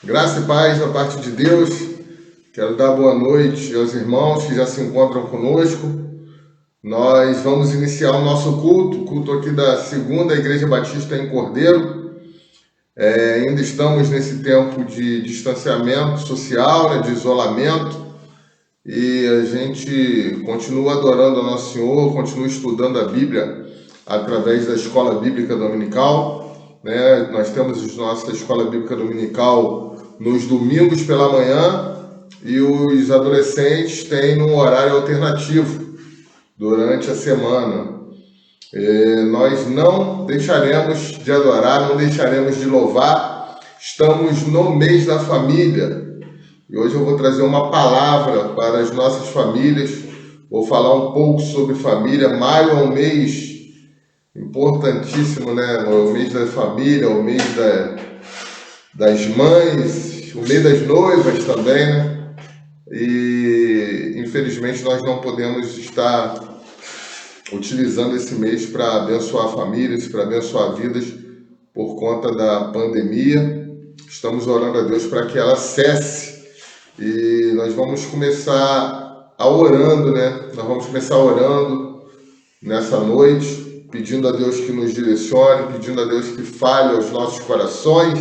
Graça e paz da parte de Deus. Quero dar boa noite aos irmãos que já se encontram conosco. Nós vamos iniciar o nosso culto aqui da Segunda Igreja Batista em Cordeiro. Ainda estamos nesse tempo de distanciamento social, de isolamento, e a gente continua adorando ao Nosso Senhor, continua estudando a Bíblia através da Escola Bíblica Dominical. Nós temos a nossa Escola Bíblica Dominical nos domingos pela manhã e os adolescentes têm um horário alternativo durante a semana. Nós não deixaremos de adorar, não deixaremos de louvar. Estamos no mês da família e hoje eu vou trazer uma palavra para as nossas famílias. Vou falar um pouco sobre família. Maio é um mês importantíssimo, né? O mês da família, o mês das mães, o mês das noivas também, né? E infelizmente nós não podemos estar utilizando esse mês para abençoar famílias, para abençoar vidas por conta da pandemia. Estamos orando a Deus para que ela cesse e nós vamos começar orando, né? Nós vamos começar orando nessa noite, pedindo a Deus que nos direcione, pedindo a Deus que fale aos nossos corações.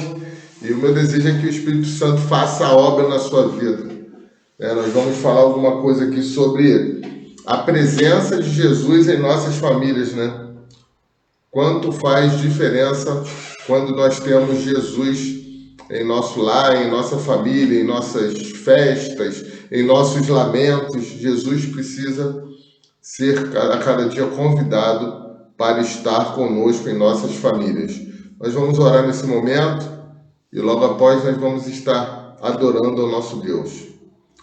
E o meu desejo é que o Espírito Santo faça a obra na sua vida. Nós vamos falar alguma coisa aqui sobre a presença de Jesus em nossas famílias, né? Quanto faz diferença quando nós temos Jesus em nosso lar, em nossa família, em nossas festas, em nossos lamentos. Jesus precisa ser a cada dia convidado para estar conosco em nossas famílias. Nós vamos orar nesse momento e logo após nós vamos estar adorando ao nosso Deus.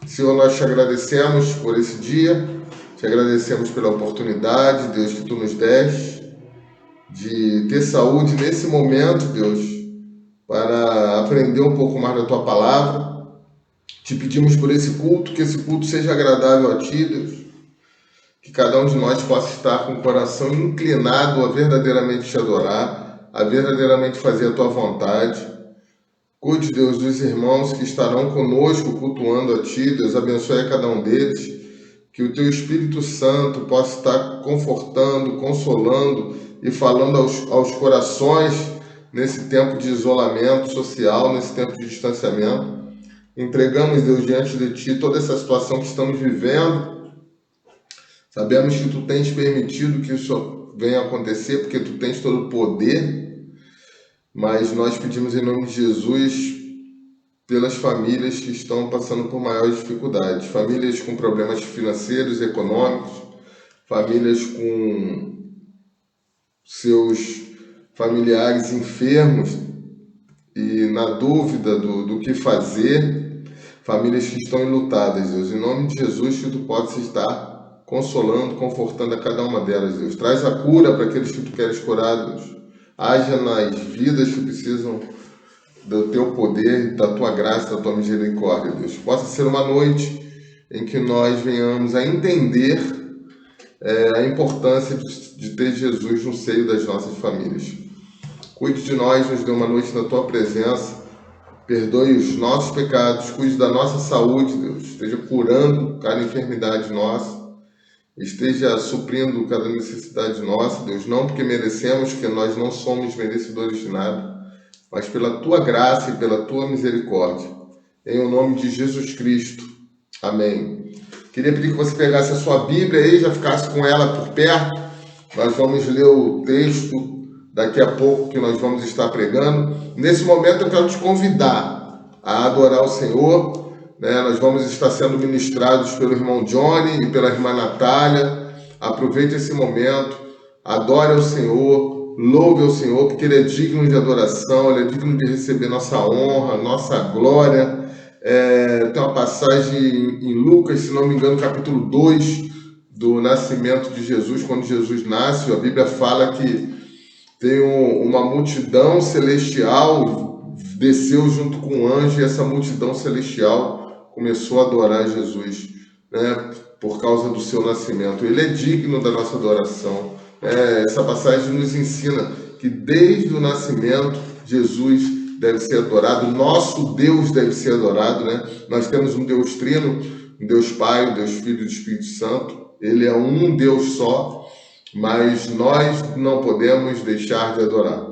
Senhor, nós te agradecemos por esse dia, te agradecemos pela oportunidade, Deus, que tu nos deste de ter saúde nesse momento, Deus, para aprender um pouco mais da tua palavra. Te pedimos por esse culto, que esse culto seja agradável a ti, Deus, que cada um de nós possa estar com o coração inclinado a verdadeiramente te adorar, a verdadeiramente fazer a tua vontade. Cuide, Deus, dos irmãos que estarão conosco cultuando a ti, Deus, abençoe a cada um deles, que o teu Espírito Santo possa estar confortando, consolando e falando aos corações nesse tempo de isolamento social, nesse tempo de distanciamento. Entregamos, Deus, diante de ti toda essa situação que estamos vivendo. Sabemos que tu tens permitido que isso venha acontecer, porque tu tens todo o poder, mas nós pedimos em nome de Jesus pelas famílias que estão passando por maiores dificuldades, famílias com problemas financeiros, econômicos, famílias com seus familiares enfermos e na dúvida do que fazer, famílias que estão enlutadas, Deus. Em nome de Jesus, que tu possas estar consolando, confortando a cada uma delas, Deus. Traz a cura para aqueles que tu queres curar, Deus. Haja nas vidas que precisam do teu poder, da tua graça, da tua misericórdia, Deus. Possa ser uma noite em que nós venhamos a entender a importância de ter Jesus no seio das nossas famílias. Cuide de nós, nos dê uma noite na tua presença, perdoe os nossos pecados, cuide da nossa saúde, Deus. Esteja curando cada enfermidade nossa, esteja suprindo cada necessidade nossa, Deus. Não porque merecemos, porque nós não somos merecedores de nada, mas pela tua graça e pela tua misericórdia. Em o nome de Jesus Cristo. Amém. Queria pedir que você pegasse a sua Bíblia aí, já ficasse com ela por perto. Nós vamos ler o texto daqui a pouco que nós vamos estar pregando. Nesse momento eu quero te convidar a adorar o Senhor. Nós vamos estar sendo ministrados pelo irmão Johnny e pela irmã Natália. Aproveite esse momento, adore ao Senhor, louve ao Senhor, porque Ele é digno de adoração, Ele é digno de receber nossa honra, nossa glória. Tem uma passagem em Lucas, se não me engano, capítulo 2, do nascimento de Jesus. Quando Jesus nasce, a Bíblia fala que tem uma multidão celestial, desceu junto com um anjo, e essa multidão celestial começou a adorar Jesus, por causa do seu nascimento. Ele é digno da nossa adoração. Essa passagem nos ensina que desde o nascimento Jesus deve ser adorado, nosso Deus deve ser adorado, né? Nós temos um Deus trino, um Deus Pai, um Deus Filho e um Espírito Santo. Ele é um Deus só, mas nós não podemos deixar de adorar.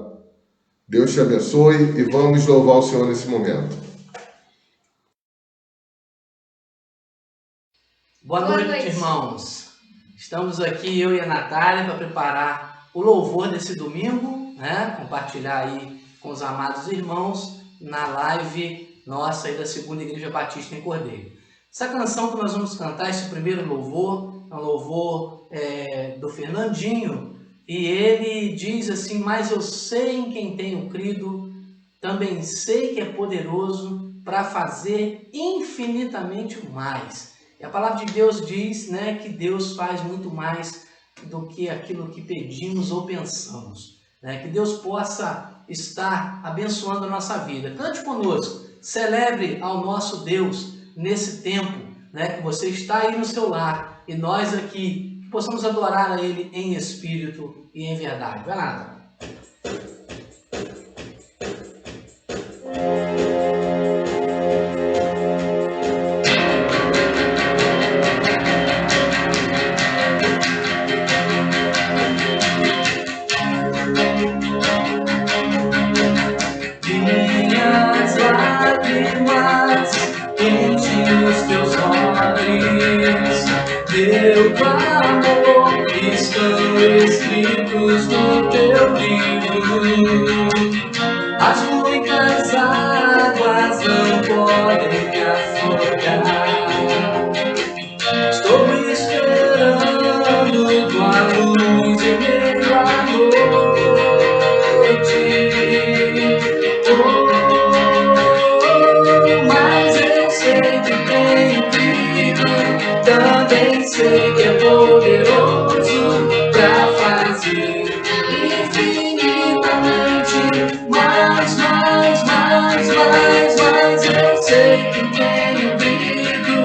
Deus te abençoe e vamos louvar o Senhor nesse momento. Boa noite, irmãos. Estamos aqui, eu e a Natália, para preparar o louvor desse domingo, né? Compartilhar aí com os amados irmãos na live nossa aí da Segunda Igreja Batista em Cordeiro. Essa canção que nós vamos cantar, esse primeiro louvor, é um louvor do Fernandinho, e ele diz assim: mas eu sei em quem tenho crido, também sei que é poderoso para fazer infinitamente mais. E a palavra de Deus diz, né, que Deus faz muito mais do que aquilo que pedimos ou pensamos. Né? Que Deus possa estar abençoando a nossa vida. Cante conosco, celebre ao nosso Deus nesse tempo, né, que você está aí no seu lar e nós aqui, que possamos adorar a Ele em espírito e em verdade. Vai lá. Minhas lágrimas enchem os teus olhos, teu clamor estão escritos no teu livro. As muitas águas não podem me afogar. Estou esperando tua luz em meio à noite. Mas eu sei que tenho crido, também sei que é poderoso para fazer infinitamente mais. Eu sei que tenho crido,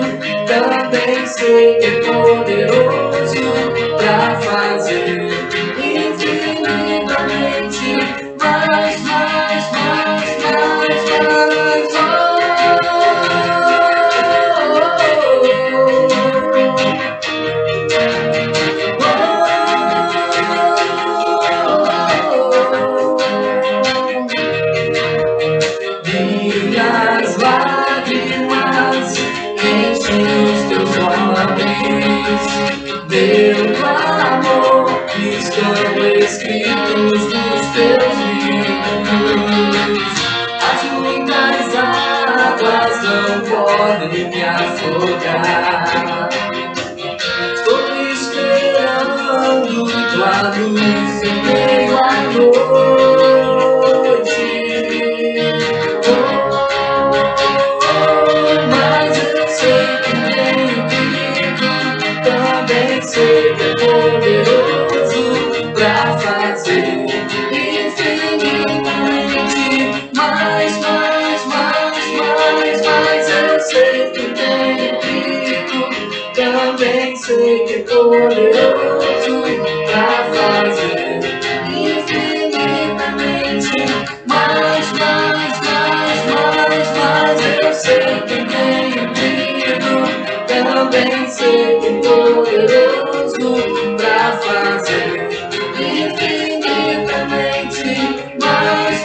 também sei que é poderoso para fazer infinitamente mais. Minhas lágrimas enchem os teus olhos, meu clamor estão escritos nos teus livros. As muitas águas não podem me afogar. Estou esperando tua luz em meio à noite. Mas eu sei que tenho crido, também sei que é poderoso para fazer infinitamente mais. Eu sei que tenho crido, também sei que é poderoso para fazer infinitamente mais. Eu sei que tenho crido, também sei que é poderoso para fazer infinitamente mais.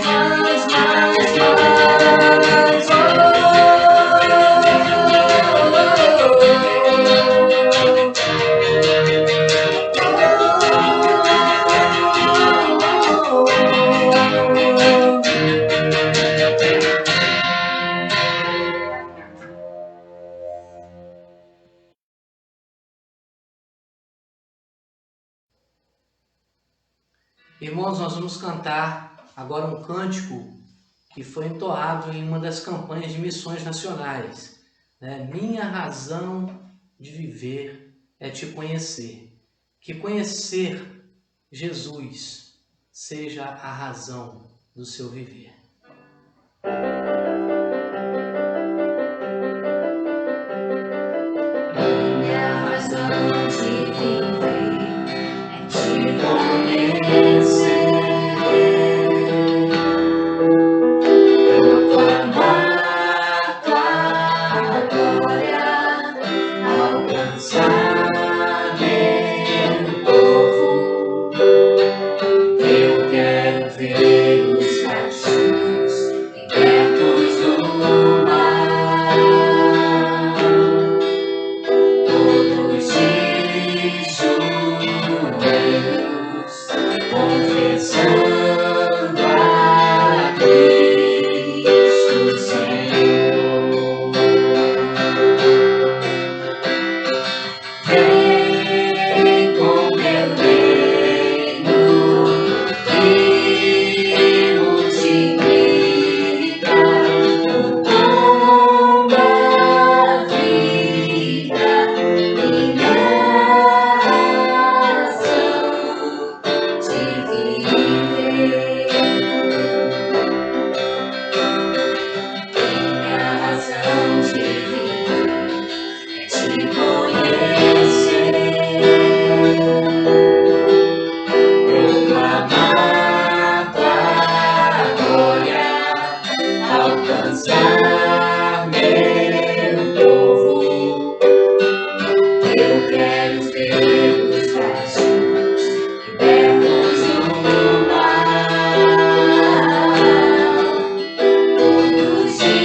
Irmãos, nós vamos cantar agora um cântico que foi entoado em uma das campanhas de missões nacionais. Né? Minha razão de viver é te conhecer. Que conhecer Jesus seja a razão do seu viver. Minha razão de viver é te conhecer. usar meu povo. Eu quero ver os braços libertos no mar. Todos de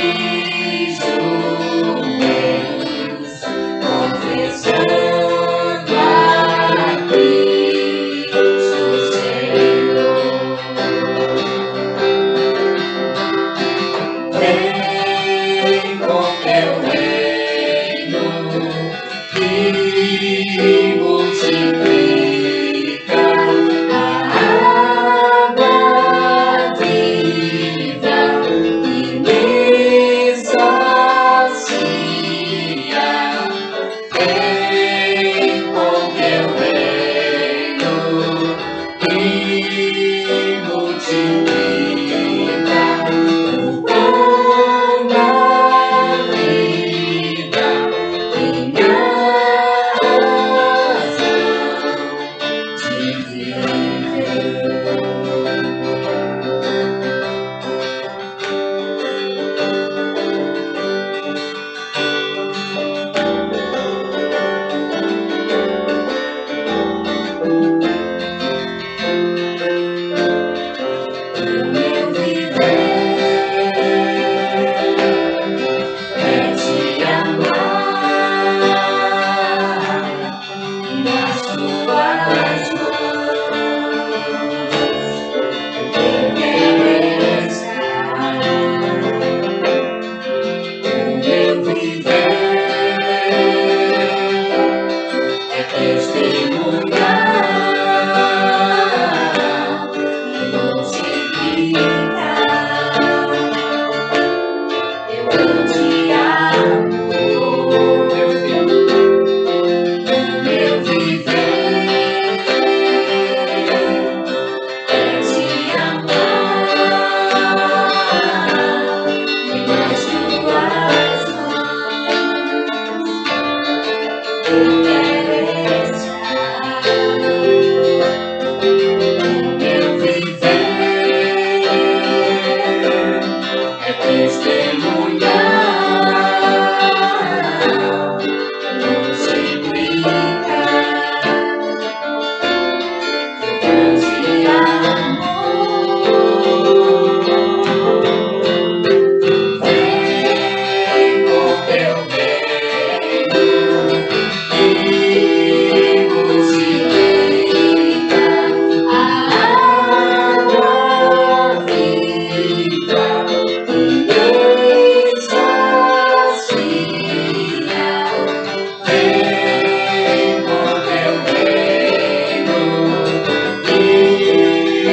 joelhos, confessando a Cristo Senhor. Vem com teu reino que multiplica a água viva e me sacia. Vem com teu reino que multiplica o pão da vida, minha razão de viver. O meu viver é te amar nas tuas mãos. Eu quero estar. O meu viver é testemunhar e multiplicar. Eu te amo. Meu filho. O meu viver é te amar e nas tuas mãos eu quero estar. O meu viver é testemunhar, multiplicar Deus de amor. Vem com teu reino e multiplica a água viva e me sacia. Vem com teu reino e multiplica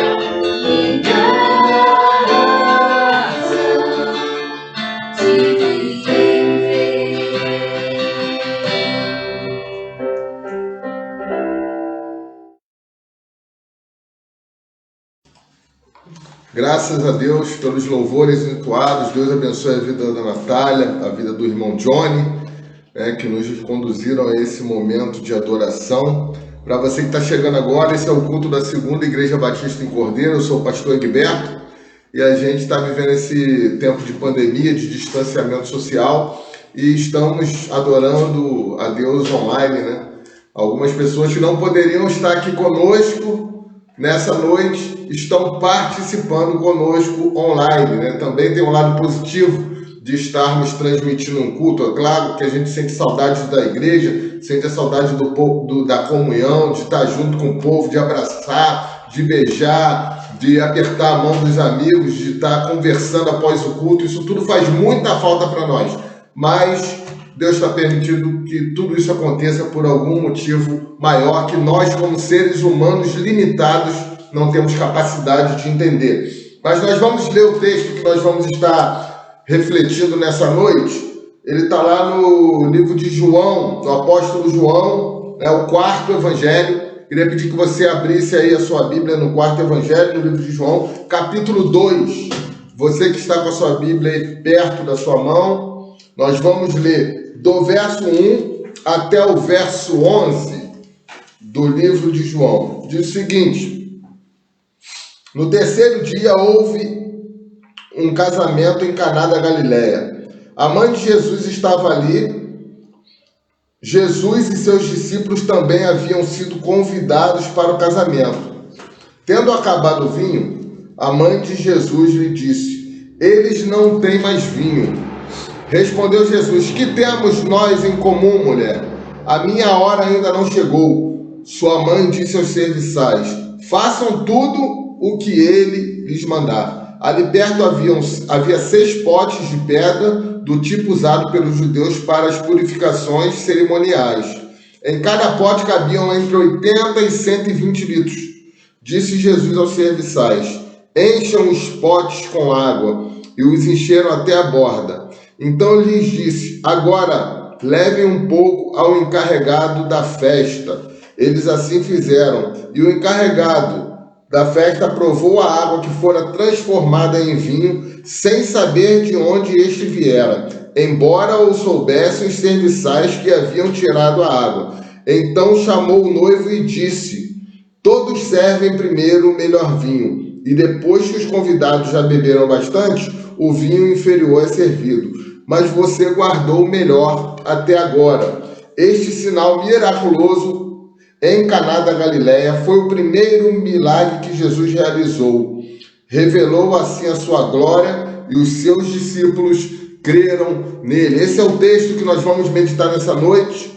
o pão da vida, minha razão de viver. Graças a Deus pelos louvores entoados. Deus abençoe a vida da Natália, a vida do irmão Johnny, que nos conduziram a esse momento de adoração. Para você que está chegando agora, esse é o culto da Segunda Igreja Batista em Cordeiro. Eu sou o pastor Egberto e a gente está vivendo esse tempo de pandemia, de distanciamento social, e estamos adorando a Deus online, né? Algumas pessoas que não poderiam estar aqui conosco nessa noite estão participando conosco online, né? Também tem um lado positivo de estarmos transmitindo um culto. É claro que a gente sente saudade da igreja, sente a saudade do povo, da comunhão, de estar junto com o povo, de abraçar, de beijar, de apertar a mão dos amigos, de estar conversando após o culto. Isso tudo faz muita falta para nós, mas Deus está permitindo que tudo isso aconteça por algum motivo maior que nós, como seres humanos limitados, não temos capacidade de entender. Mas nós vamos ler o texto que nós vamos estar refletindo nessa noite. Ele está lá no livro de João, do apóstolo João, é o quarto evangelho. Queria pedir que você abrisse aí a sua Bíblia no quarto evangelho, no livro de João, capítulo 2. Você que está com a sua Bíblia aí perto da sua mão, nós vamos ler do verso 1 até o verso 11. do livro de João. Diz o seguinte: no terceiro dia houve um casamento em Caná da Galileia. A mãe de Jesus estava ali. Jesus e seus discípulos também haviam sido convidados para o casamento. Tendo acabado o vinho, a mãe de Jesus lhe disse: eles não têm mais vinho. Respondeu Jesus: que temos nós em comum, mulher? A minha hora ainda não chegou. Sua mãe disse aos serviçais: façam tudo o que ele lhes mandar. Ali perto havia 6 potes de pedra, do tipo usado pelos judeus para as purificações cerimoniais. Em cada pote cabiam entre 80 e 120 litros. Disse Jesus aos serviçais: encham os potes com água. E os encheram até a borda. Então lhes disse: agora levem um pouco ao encarregado da festa. Eles assim fizeram. E o encarregado da festa provou a água que fora transformada em vinho, sem saber de onde este viera, embora o soubessem os serviçais que haviam tirado a água. Então chamou o noivo e disse: todos servem primeiro o melhor vinho, e depois que os convidados já beberam bastante, o vinho inferior é servido. Mas você guardou o melhor até agora. Este sinal miraculoso em Caná da Galileia foi o primeiro milagre que Jesus realizou. Revelou assim a sua glória e os seus discípulos creram nele. Esse é o texto que nós vamos meditar nessa noite.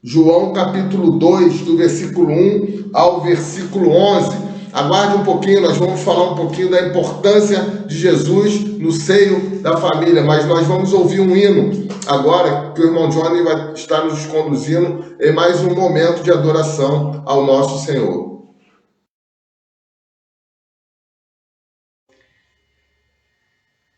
João capítulo 2, do versículo 1 ao versículo 11. Aguarde um pouquinho, nós vamos falar um pouquinho da importância de Jesus no seio da família, mas nós vamos ouvir um hino agora, que o irmão Johnny vai estar nos conduzindo em mais um momento de adoração ao nosso Senhor.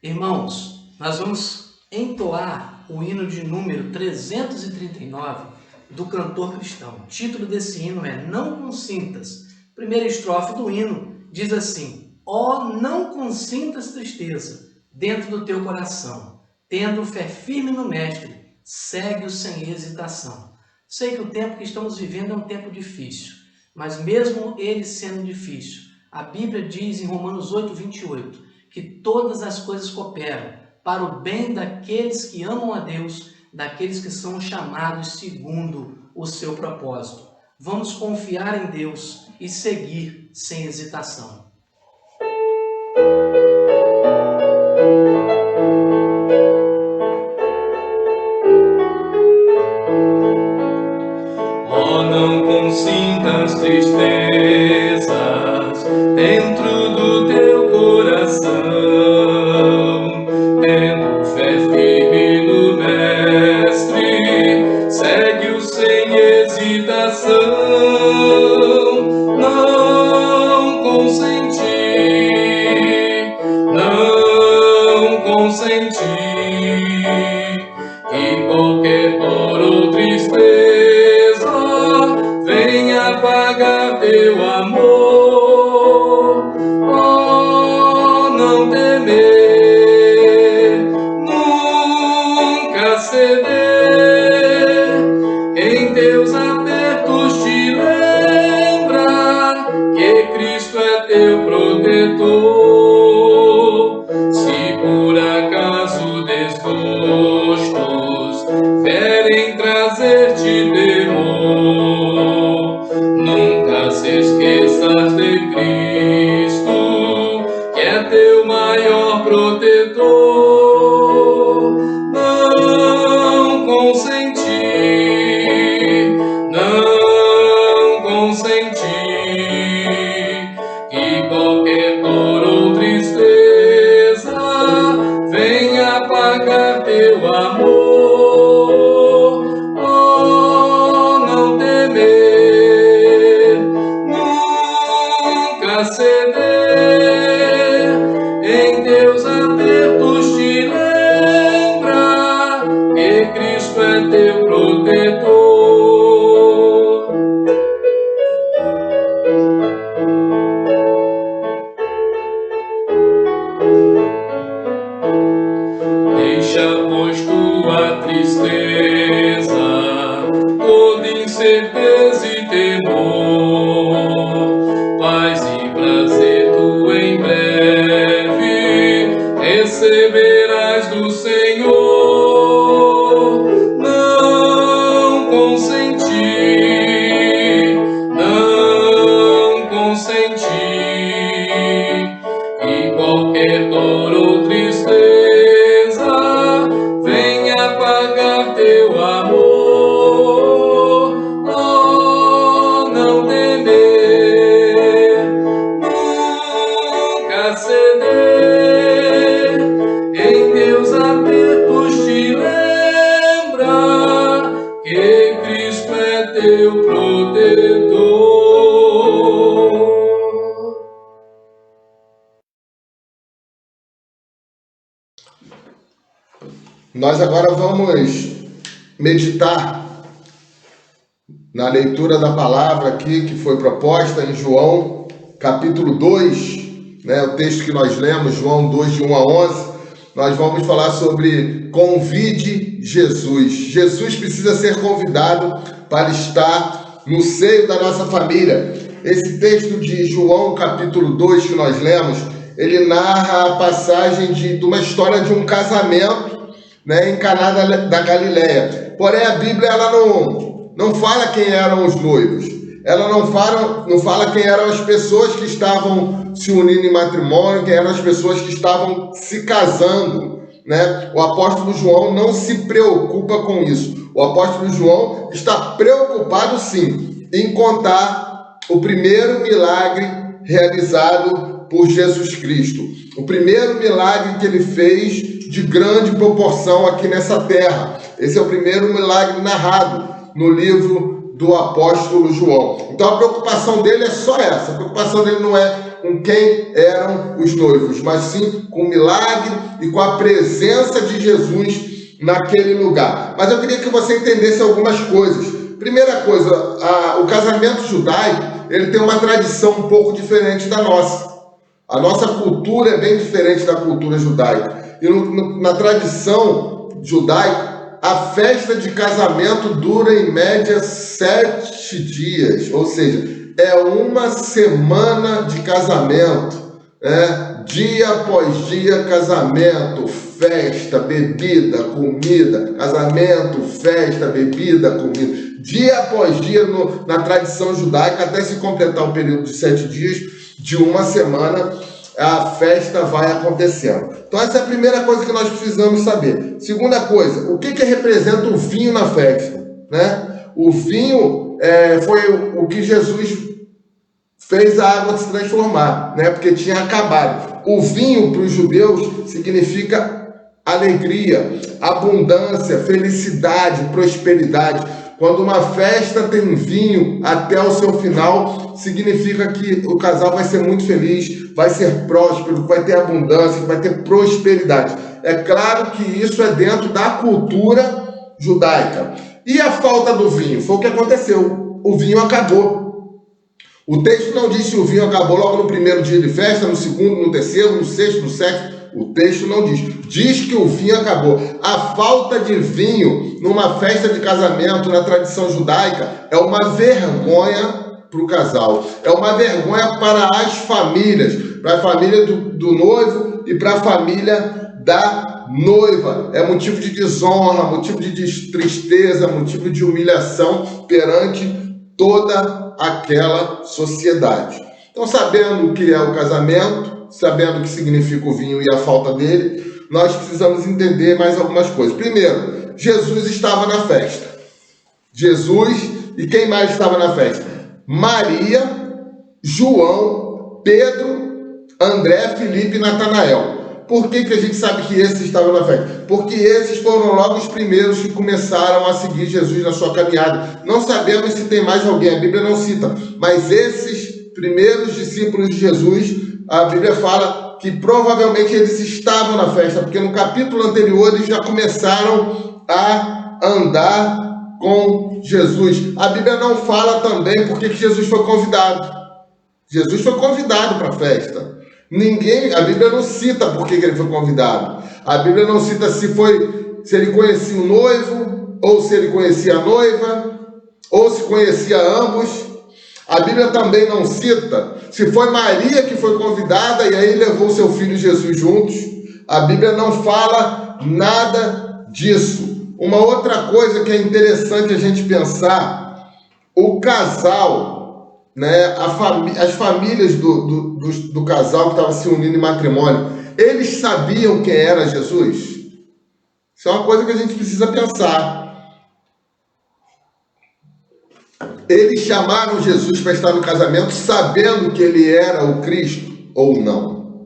Irmãos, nós vamos entoar o hino de número 339 do cantor cristão. O título desse hino é Não Consintas. Primeira estrofe do hino diz assim: ó, não consintas tristeza dentro do teu coração, tendo fé firme no Mestre, segue-o sem hesitação. Sei que o tempo que estamos vivendo é um tempo difícil, mas mesmo ele sendo difícil, a Bíblia diz em Romanos 8:28 que todas as coisas cooperam para o bem daqueles que amam a Deus, daqueles que são chamados segundo o seu propósito. Vamos confiar em Deus e seguir sem hesitação. Oh, não consintas tristezas dentro do teu coração, tendo fé firme no Mestre, segue-o sem hesitação. Não consenti que qualquer dor ou tristeza venha apagar teu amor. Oh, não temer, nunca ceder, em teus apertos te lembra que Cristo é teu protetor. Se por acaso desgostos vierem trazer-te temor, nunca se esqueças de Nós agora vamos meditar na leitura da palavra aqui que foi proposta em João, capítulo 2, né, o texto que nós lemos, João 2, de 1 a 11. Nós vamos falar sobre convide Jesus. Jesus precisa ser convidado para estar no seio da nossa família. Esse texto de João, capítulo 2, que nós lemos, ele narra a passagem de uma história de um casamento, né, em Caná da Galileia. Porém, a Bíblia ela não fala quem eram os noivos. Ela não fala quem eram as pessoas que estavam se unindo em matrimônio, quem eram as pessoas que estavam se casando, né? O apóstolo João não se preocupa com isso. O apóstolo João está preocupado, sim, em contar o primeiro milagre realizado por Jesus Cristo. O primeiro milagre que ele fez de grande proporção aqui nessa terra. Esse é o primeiro milagre narrado no livro do apóstolo João. Então a preocupação dele é só essa. A preocupação dele não é com quem eram os noivos, mas sim com o milagre e com a presença de Jesus naquele lugar. Mas eu queria que você entendesse algumas coisas. Primeira coisa, o casamento judaico, ele tem uma tradição um pouco diferente da nossa. A nossa cultura é bem diferente da cultura judaica. E na tradição judaica, a festa de casamento dura em média 7 dias, ou seja, é uma semana de casamento, né? Dia após dia, casamento, festa, bebida, comida, casamento, festa, bebida, comida, dia após dia na tradição judaica, até se completar o período de 7 dias, de uma semana, a festa vai acontecendo. Então essa é a primeira coisa que nós precisamos saber. Segunda coisa, o que representa o vinho na festa, né? O vinho foi o que Jesus fez a água se transformar, né? Porque tinha acabado. O vinho para os judeus significa alegria, abundância, felicidade, prosperidade. Quando uma festa tem vinho até o seu final, significa que o casal vai ser muito feliz, vai ser próspero, vai ter abundância, vai ter prosperidade. É claro que isso é dentro da cultura judaica. E a falta do vinho? Foi o que aconteceu. O vinho acabou. O texto não diz se o vinho acabou logo no primeiro dia de festa, no segundo, no terceiro, no sexto, no sétimo. O texto não diz. Diz que o vinho acabou. A falta de vinho numa festa de casamento na tradição judaica é uma vergonha para o casal. É uma vergonha para as famílias. Para a família do noivo e para a família da noiva. É motivo de desonra, motivo de tristeza, motivo de humilhação perante toda aquela sociedade. Então, sabendo o que é o casamento, sabendo o que significa o vinho e a falta dele, nós precisamos entender mais algumas coisas. Primeiro, Jesus estava na festa. Jesus, e quem mais estava na festa? Maria, João, Pedro, André, Filipe e Natanael. Por que a gente sabe que esses estavam na festa? Porque esses foram logo os primeiros que começaram a seguir Jesus na sua caminhada. Não sabemos se tem mais alguém, a Bíblia não cita, mas esses primeiros discípulos de Jesus, a Bíblia fala que provavelmente eles estavam na festa, porque no capítulo anterior eles já começaram a andar com Jesus. A Bíblia não fala também porque que Jesus foi convidado. Jesus foi convidado para a festa. A Bíblia não cita por que ele foi convidado. A Bíblia não cita se ele conhecia o noivo, ou se ele conhecia a noiva, ou se conhecia ambos. A Bíblia também não cita se foi Maria que foi convidada e aí levou seu filho Jesus juntos. A Bíblia não fala nada disso. Uma outra coisa que é interessante a gente pensar, o casal, né, as famílias do casal que estava se unindo em matrimônio, eles sabiam quem era Jesus? Isso é uma coisa que a gente precisa pensar. Eles chamaram Jesus para estar no casamento sabendo que ele era o Cristo ou não?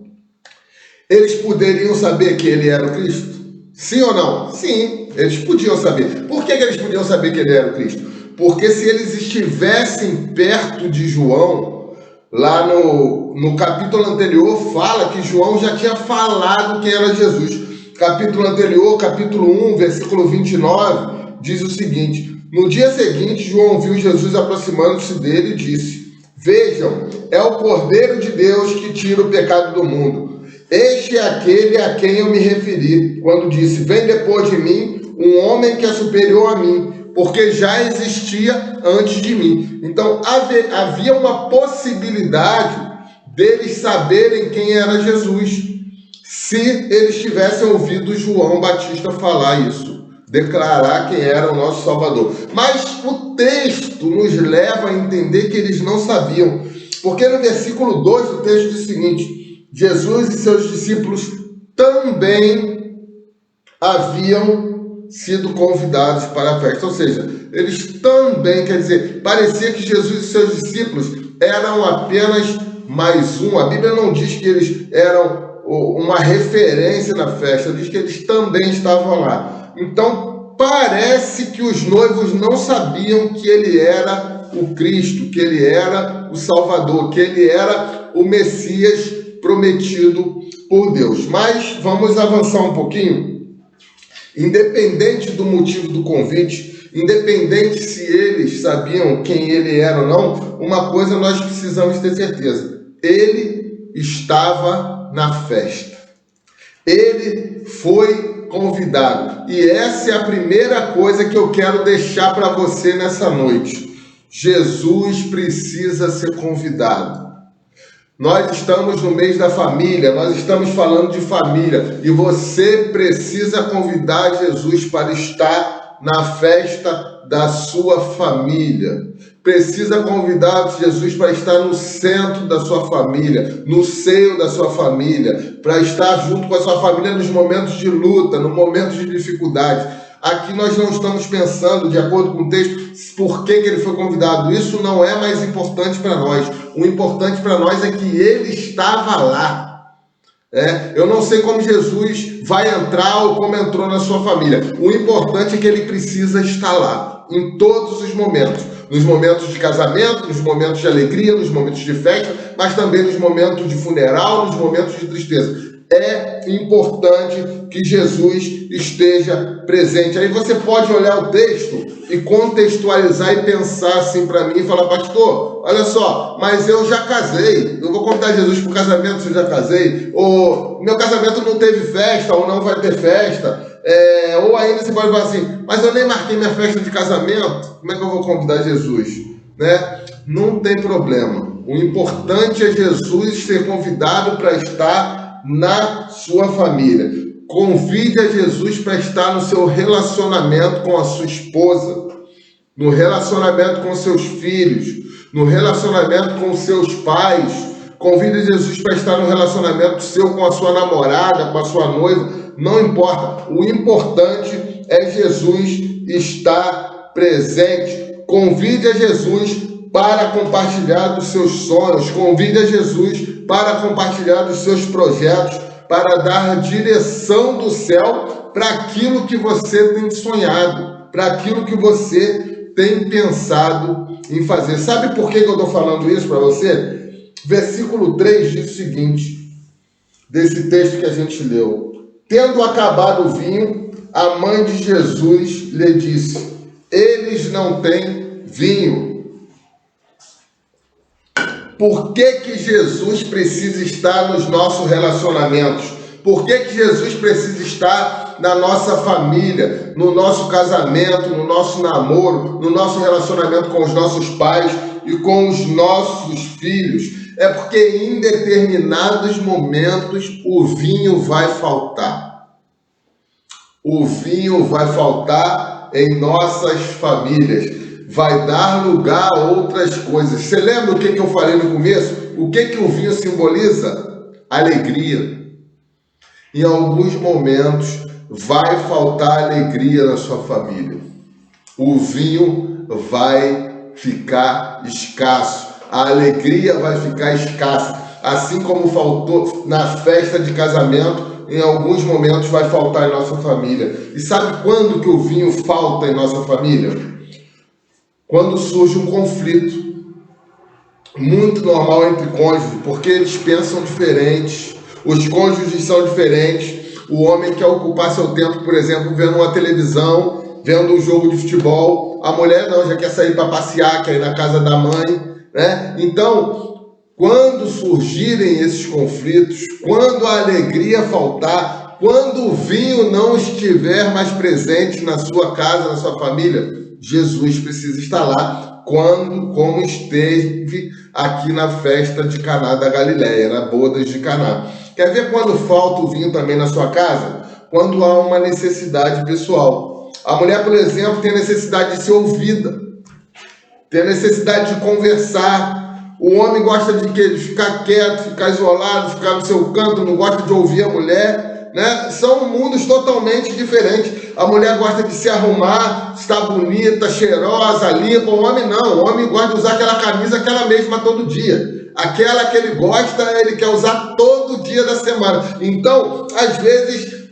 Eles poderiam saber que ele era o Cristo? Sim ou não? Sim, eles podiam saber. Por que eles podiam saber que ele era o Cristo? Porque se eles estivessem perto de João, lá no capítulo anterior, fala que João já tinha falado quem era Jesus. capítulo anterior, capítulo 1, versículo 29, diz o seguinte: no dia seguinte, João viu Jesus aproximando-se dele e disse: vejam, é o Cordeiro de Deus que tira o pecado do mundo. Este é aquele a quem eu me referi, quando disse: vem depois de mim um homem que é superior a mim, porque já existia antes de mim. Então, havia uma possibilidade deles saberem quem era Jesus, se eles tivessem ouvido João Batista falar isso, declarar quem era o nosso Salvador. Mas o texto nos leva a entender que eles não sabiam, porque no versículo 2 do texto diz o seguinte: Jesus e seus discípulos também haviam sido convidados para a festa. Ou seja, eles também, quer dizer, parecia que Jesus e seus discípulos eram apenas mais um. A Bíblia não diz que eles eram uma referência na festa, diz que eles também estavam lá. Então, parece que os noivos não sabiam que ele era o Cristo, que ele era o Salvador, que ele era o Messias prometido por Deus. Mas vamos avançar um pouquinho. Independente do motivo do convite, independente se eles sabiam quem ele era ou não, uma coisa nós precisamos ter certeza: ele estava na festa. Ele foi convidado. E essa é a primeira coisa que eu quero deixar para você nessa noite. Jesus precisa ser convidado. Nós estamos no mês da família, nós estamos falando de família, e você precisa convidar Jesus para estar na festa da sua família. Precisa convidar Jesus para estar no centro da sua família, no seio da sua família, para estar junto com a sua família nos momentos de luta, nos momentos de dificuldade. Aqui nós não estamos pensando, de acordo com o texto, por que ele foi convidado. Isso não é mais importante para nós. O importante para nós é que ele estava lá. Eu não sei como Jesus vai entrar ou como entrou na sua família. O importante é que ele precisa estar lá, em todos os momentos. Nos momentos de casamento, nos momentos de alegria, nos momentos de festa, mas também nos momentos de funeral, nos momentos de tristeza. É importante que Jesus esteja presente. Aí você pode olhar o texto e contextualizar e pensar assim para mim e falar: pastor, olha só, mas eu já casei, eu vou convidar Jesus para o casamento se eu já casei, ou meu casamento não teve festa, ou não vai ter festa, ou ainda você pode falar assim: mas eu nem marquei minha festa de casamento, como é que eu vou convidar Jesus? Não tem problema. O importante é Jesus ser convidado para estar na sua família. Convide a Jesus para estar no seu relacionamento com a sua esposa, no relacionamento com seus filhos, no relacionamento com seus pais. Convide Jesus para estar no relacionamento seu com a sua namorada, com a sua noiva. Não importa. O importante é Jesus estar presente. Convide a Jesus para compartilhar dos seus sonhos. Convide a Jesus para compartilhar dos seus projetos, para dar direção do céu para aquilo que você tem sonhado, para aquilo que você tem pensado em fazer. Sabe por que eu estou falando isso para você? Versículo 3 diz o seguinte, desse texto que a gente leu: tendo acabado o vinho, a mãe de Jesus lhe disse: eles não têm vinho. Por que Jesus precisa estar nos nossos relacionamentos? Por que Jesus precisa estar na nossa família, no nosso casamento, no nosso namoro, no nosso relacionamento com os nossos pais e com os nossos filhos? É porque em determinados momentos o vinho vai faltar. O vinho vai faltar em nossas famílias. Vai dar lugar a outras coisas. Você lembra o que eu falei no começo? O que o vinho simboliza? Alegria. Em alguns momentos vai faltar alegria na sua família. O vinho vai ficar escasso. A alegria vai ficar escassa. Assim como faltou na festa de casamento, em alguns momentos vai faltar em nossa família. E sabe quando que o vinho falta em nossa família? Quando surge um conflito muito normal entre cônjuges, porque eles pensam diferentes, os cônjuges são diferentes, O homem quer ocupar seu tempo, por exemplo, vendo uma televisão, vendo um jogo de futebol. A mulher não, já quer sair para passear, quer ir na casa da mãe, né? Então, quando surgirem esses conflitos, quando a alegria faltar, quando o vinho não estiver mais presente na sua casa, na sua família, Jesus precisa estar lá, como esteve aqui na festa de Caná da Galileia, na bodas de Caná. Quer ver quando falta o vinho também na sua casa? Quando há uma necessidade pessoal. A mulher, por exemplo, tem necessidade de ser ouvida, tem necessidade de conversar. O homem gosta de quê? De ficar quieto, ficar isolado, ficar no seu canto, não gosta de ouvir a mulher, né? São mundos totalmente diferentes. A mulher gosta de se arrumar, estar bonita, cheirosa, limpa. O homem não. O homem gosta de usar aquela camisa, aquela mesma todo dia. Aquela que ele gosta, ele quer usar todo dia da semana. Então, às vezes,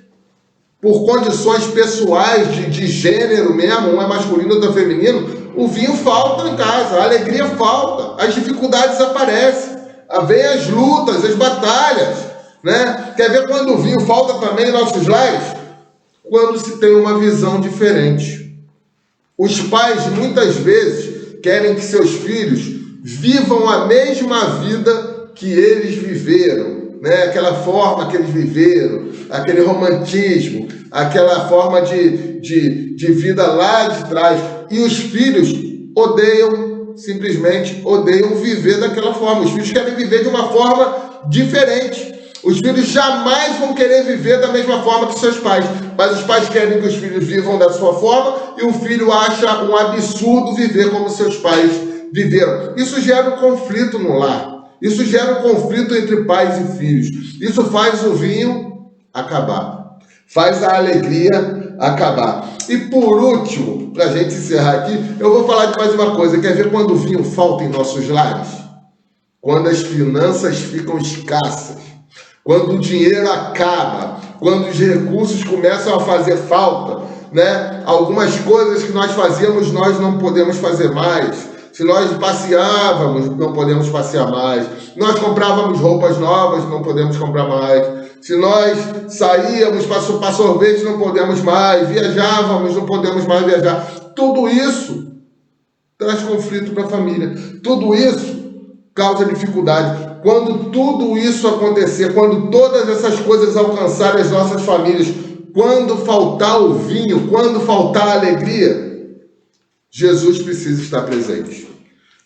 por condições pessoais, de gênero mesmo, um é masculino, outro é feminino, o vinho falta em casa, a alegria falta, as dificuldades aparecem, vem as lutas, as batalhas, né? Quer ver quando o vinho falta também em nossos lares? Quando se tem uma visão diferente. Os pais, muitas vezes, querem que seus filhos vivam a mesma vida que eles viveram, né? Aquela forma que eles viveram, aquele romantismo, aquela forma de vida lá de trás. E os filhos simplesmente odeiam viver daquela forma. Os filhos querem viver de uma forma diferente. Os filhos jamais vão querer viver da mesma forma que seus pais, mas os pais querem que os filhos vivam da sua forma e o filho acha um absurdo viver como seus pais viveram. Isso gera um conflito no lar. Isso gera um conflito entre pais e filhos. Isso faz o vinho acabar. Faz a alegria acabar. E por último, para a gente encerrar aqui, eu vou falar de mais uma coisa. Quer ver quando o vinho falta em nossos lares? Quando as finanças ficam escassas. Quando o dinheiro acaba. Quando os recursos começam a fazer falta, né? Algumas coisas que nós fazíamos, nós não podemos fazer mais. Se nós passeávamos, não podemos passear mais. Nós comprávamos roupas novas, não podemos comprar mais. Se nós saíamos para sorvete, não podemos mais. Viajávamos, não podemos mais viajar. Tudo isso traz conflito para a família. Tudo isso causa dificuldade. Quando tudo isso acontecer, quando todas essas coisas alcançarem as nossas famílias, quando faltar o vinho, quando faltar a alegria, Jesus precisa estar presente.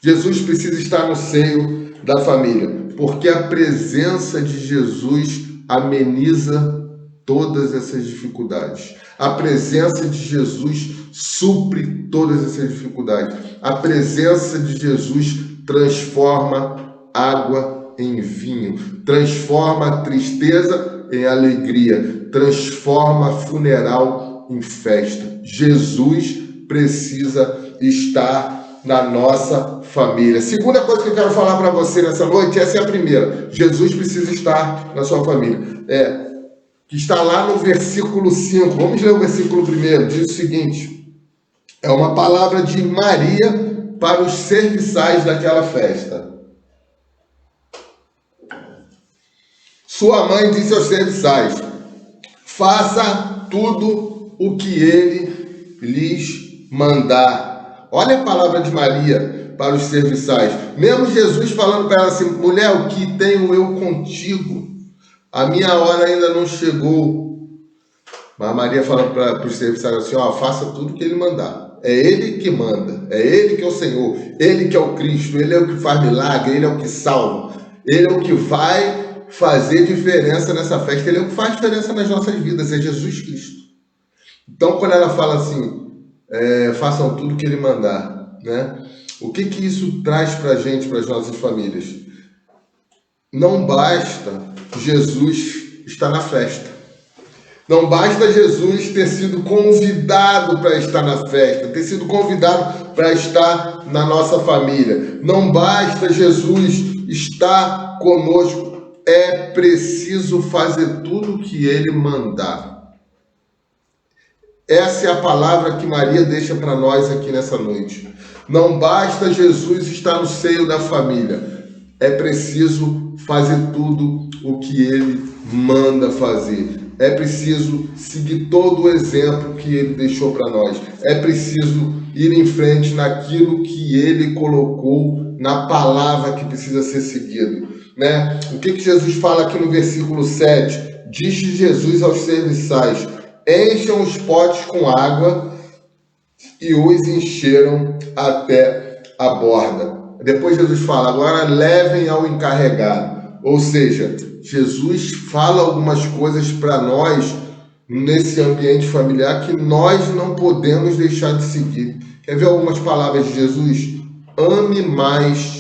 Jesus precisa estar no seio da família, porque a presença de Jesus ameniza todas essas dificuldades. A presença de Jesus supre todas essas dificuldades. A presença de Jesus transforma água em vinho, transforma a tristeza em alegria, transforma funeral em festa. Jesus precisa estar na nossa família. Segunda coisa que eu quero falar para você nessa noite, essa é a primeira. Jesus precisa estar na sua família. Que está lá no versículo 5. Vamos ler o versículo 1. Diz o seguinte: é uma palavra de Maria para os serviçais daquela festa. Sua mãe disse aos serviçais: faça tudo o que ele lhes mandar. Olha a palavra de Maria para os serviçais. Mesmo Jesus falando para ela assim: mulher, o que tenho eu contigo? A minha hora ainda não chegou. Mas Maria fala para os serviçais assim: faça tudo o que ele mandar. É ele que manda, é ele que é o Senhor, ele que é o Cristo, ele é o que faz milagre, ele é o que salva, ele é o que vai fazer diferença nessa festa, ele é o que faz diferença nas nossas vidas, é Jesus Cristo. Então, quando ela fala assim, façam tudo que ele mandar, né? O que isso traz para a gente, para as nossas famílias? Não basta Jesus estar na festa. Não basta Jesus ter sido convidado para estar na festa, ter sido convidado para estar na nossa família. Não basta Jesus estar conosco. É preciso fazer tudo o que ele mandar. Essa é a palavra que Maria deixa para nós aqui nessa noite. Não basta Jesus estar no seio da família. É preciso fazer tudo o que ele manda fazer. é preciso seguir todo o exemplo que ele deixou para nós. É preciso ir em frente naquilo que ele colocou na palavra que precisa ser seguido, né? O que Jesus fala aqui no versículo 7? Disse Jesus aos serviçais: encham os potes com água, e os encheram até a borda. Depois Jesus fala: agora levem ao encarregado. Ou seja, Jesus fala algumas coisas para nós nesse ambiente familiar que nós não podemos deixar de seguir. Quer ver algumas palavras de Jesus? Ame mais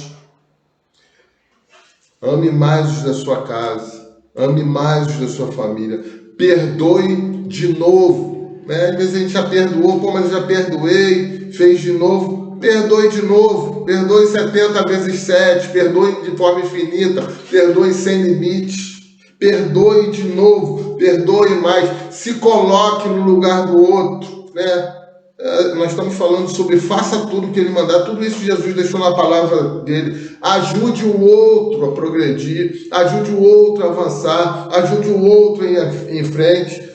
os da sua casa, ame mais os da sua família, perdoe de novo, né? Às vezes a gente já perdoou, mas eu já perdoei, fez de novo, perdoe de novo, perdoe 70 vezes 7, perdoe de forma infinita, perdoe sem limites, perdoe de novo, perdoe mais, se coloque no lugar do outro, né? Nós estamos falando sobre faça tudo o que ele mandar, tudo isso Jesus deixou na palavra dele. Ajude o outro a progredir, ajude o outro a avançar, ajude o outro em frente,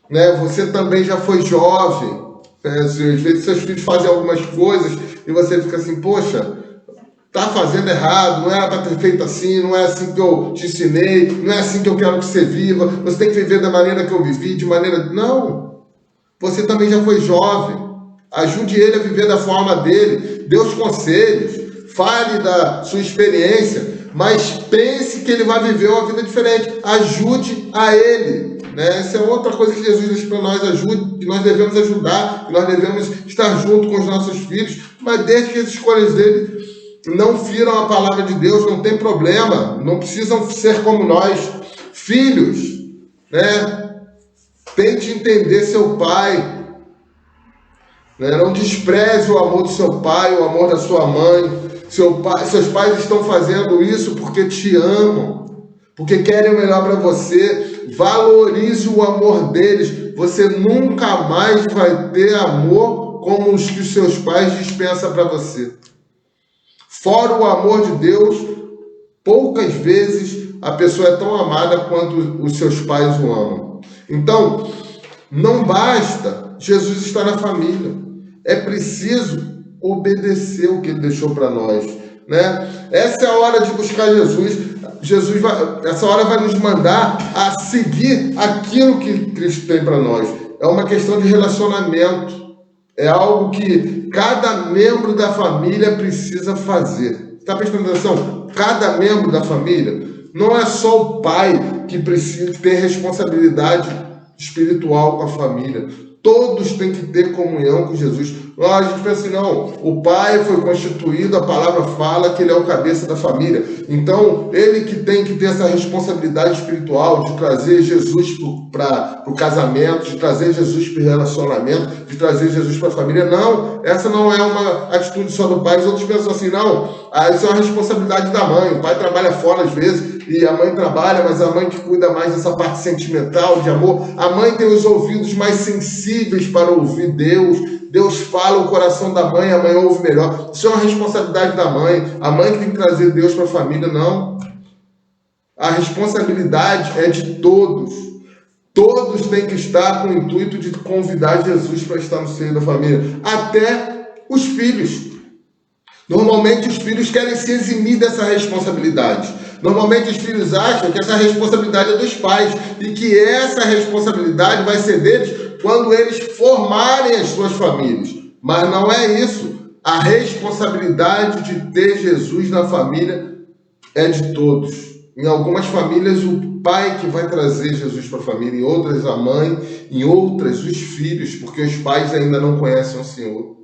né? Você também já foi jovem, né? Às vezes seus filhos fazem algumas coisas e você fica assim, poxa, tá fazendo errado, não era para ter feito assim, não é assim que eu te ensinei, não é assim que eu quero que você viva, você tem que viver da maneira que eu vivi, de maneira... Não, você também já foi jovem. Ajude ele a viver da forma dele, dê os conselhos, fale da sua experiência, mas pense que ele vai viver uma vida diferente. Ajude a ele, né? Essa é outra coisa que Jesus diz para nós, ajude, que nós devemos ajudar, que nós devemos estar junto com os nossos filhos, mas desde que as escolhas dele não firam a palavra de Deus, não tem problema, não precisam ser como nós. Filhos, né? Tente entender seu pai. Não despreze o amor do seu pai, o amor da sua mãe. Seus pais estão fazendo isso porque te amam, porque querem o melhor para você. Valorize o amor deles. Você nunca mais vai ter amor como os que os seus pais dispensam para você. Fora o amor de Deus, poucas vezes a pessoa é tão amada quanto os seus pais o amam. Então, não basta Jesus estar na família. É preciso obedecer o que ele deixou para nós, né? Essa é a hora de buscar Jesus. Essa hora vai nos mandar a seguir aquilo que Cristo tem para nós. É uma questão de relacionamento. É algo que cada membro da família precisa fazer. Está prestando atenção? Cada membro da família, não é só o pai que precisa ter responsabilidade espiritual com a família. Todos têm que ter comunhão com Jesus. A gente pensa assim, não, o pai foi constituído, a palavra fala que ele é o cabeça da família. Então, ele que tem que ter essa responsabilidade espiritual de trazer Jesus para o casamento, de trazer Jesus para o relacionamento, de trazer Jesus para a família. Não, essa não é uma atitude só do pai. Os outros pensam assim, não, isso é uma responsabilidade da mãe. O pai trabalha fora às vezes, e a mãe trabalha, mas a mãe que cuida mais dessa parte sentimental, de amor. A mãe tem os ouvidos mais sensíveis para ouvir Deus. Deus fala o coração da mãe, a mãe ouve melhor. Isso é uma responsabilidade da mãe. A mãe que tem que trazer Deus para a família, não. A responsabilidade é de todos. Todos têm que estar com o intuito de convidar Jesus para estar no seio da família. Até os filhos. Normalmente os filhos querem se eximir dessa responsabilidade. Normalmente os filhos acham que essa responsabilidade é dos pais e que essa responsabilidade vai ser deles quando eles formarem as suas famílias. Mas não é isso. A responsabilidade de ter Jesus na família é de todos. Em algumas famílias o pai que vai trazer Jesus para a família, em outras a mãe, em outras os filhos, porque os pais ainda não conhecem o Senhor.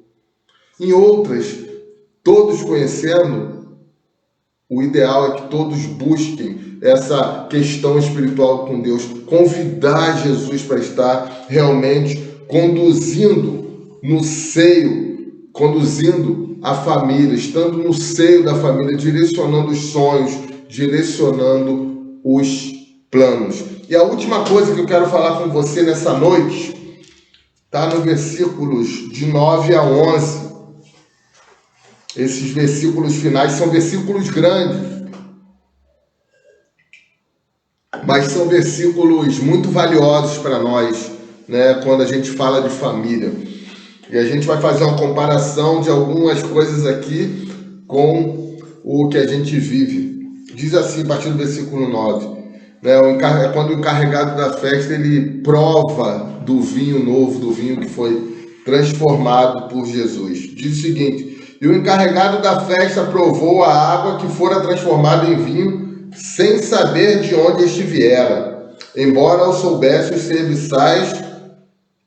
Em outras, todos conhecendo, o ideal é que todos busquem essa questão espiritual com Deus, convidar Jesus para estar realmente conduzindo a família, estando no seio da família, direcionando os sonhos, direcionando os planos. E a última coisa que eu quero falar com você nessa noite está no versículos de 9 a 11. Esses versículos finais são versículos grandes. mas são versículos muito valiosos para nós, né, quando a gente fala de família. E a gente vai fazer uma comparação de algumas coisas aqui com o que a gente vive. Diz assim, a partir do versículo 9, né, quando o encarregado da festa ele prova do vinho novo, do vinho que foi transformado por Jesus. Diz o seguinte: e o encarregado da festa provou a água que fora transformada em vinho, sem saber de onde este viera, embora o soubesse os serviçais